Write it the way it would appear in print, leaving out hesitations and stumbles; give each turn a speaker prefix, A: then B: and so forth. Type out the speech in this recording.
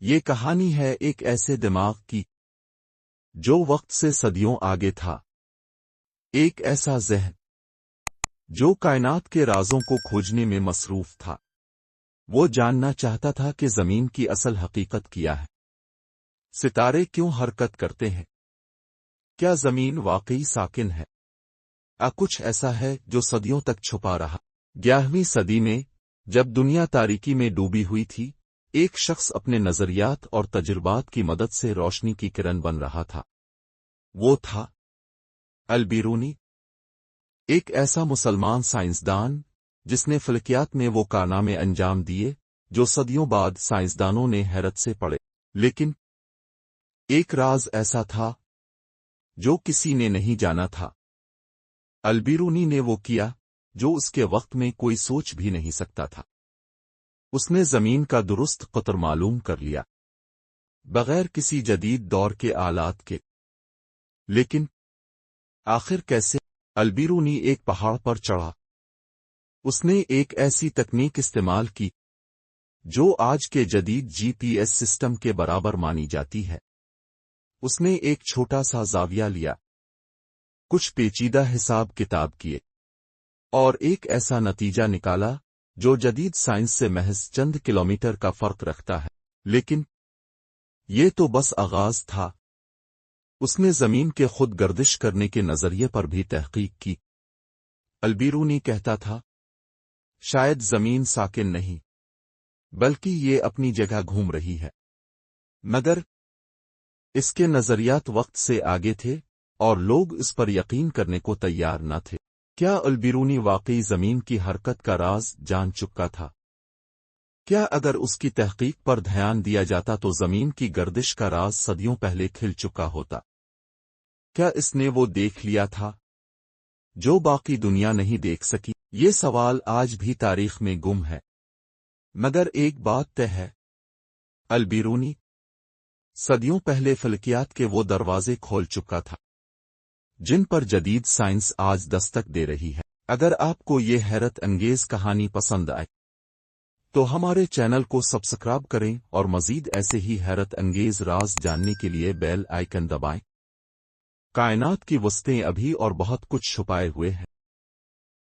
A: یہ کہانی ہے ایک ایسے دماغ کی جو وقت سے صدیوں آگے تھا، ایک ایسا ذہن جو کائنات کے رازوں کو کھوجنے میں مصروف تھا۔ وہ جاننا چاہتا تھا کہ زمین کی اصل حقیقت کیا ہے، ستارے کیوں حرکت کرتے ہیں، کیا زمین واقعی ساکن ہے، کچھ ایسا ہے جو صدیوں تک چھپا رہا۔ 11ویں صدی میں جب دنیا تاریکی میں ڈوبی ہوئی تھی، ایک شخص اپنے نظریات اور تجربات کی مدد سے روشنی کی کرن بن رہا تھا۔ وہ تھا البیرونی، ایک ایسا مسلمان سائنسدان جس نے فلکیات میں وہ کارنامے انجام دیے جو صدیوں بعد سائنسدانوں نے حیرت سے پڑھے۔ لیکن ایک راز ایسا تھا جو کسی نے نہیں جانا تھا۔ البیرونی نے وہ کیا جو اس کے وقت میں کوئی سوچ بھی نہیں سکتا تھا۔ اس نے زمین کا درست قطر معلوم کر لیا، بغیر کسی جدید دور کے آلات کے۔ لیکن آخر کیسے؟ البیرونی ایک پہاڑ پر چڑھا۔ اس نے ایک ایسی تکنیک استعمال کی جو آج کے جدید جی پی ایس سسٹم کے برابر مانی جاتی ہے۔ اس نے ایک چھوٹا سا زاویہ لیا، کچھ پیچیدہ حساب کتاب کیے، اور ایک ایسا نتیجہ نکالا جو جدید سائنس سے محض چند کلومیٹر کا فرق رکھتا ہے۔ لیکن یہ تو بس آغاز تھا۔ اس نے زمین کے خود گردش کرنے کے نظریے پر بھی تحقیق کی۔ البیرونی کہتا تھا، شاید زمین ساکن نہیں، بلکہ یہ اپنی جگہ گھوم رہی ہے۔ مگر اس کے نظریات وقت سے آگے تھے اور لوگ اس پر یقین کرنے کو تیار نہ تھے۔ کیا البیرونی واقعی زمین کی حرکت کا راز جان چکا تھا؟ کیا اگر اس کی تحقیق پر دھیان دیا جاتا تو زمین کی گردش کا راز صدیوں پہلے کھل چکا ہوتا؟ کیا اس نے وہ دیکھ لیا تھا جو باقی دنیا نہیں دیکھ سکی؟ یہ سوال آج بھی تاریخ میں گم ہے۔ مگر ایک بات طے ہے، البیرونی صدیوں پہلے فلکیات کے وہ دروازے کھول چکا تھا جن پر جدید سائنس آج دستک دے رہی ہے۔ اگر آپ کو یہ حیرت انگیز کہانی پسند آئے تو ہمارے چینل کو سبسکرائب کریں اور مزید ایسے ہی حیرت انگیز راز جاننے کے لیے بیل آئیکن دبائیں۔ کائنات کی وسطیں ابھی اور بہت کچھ چھپائے ہوئے ہیں۔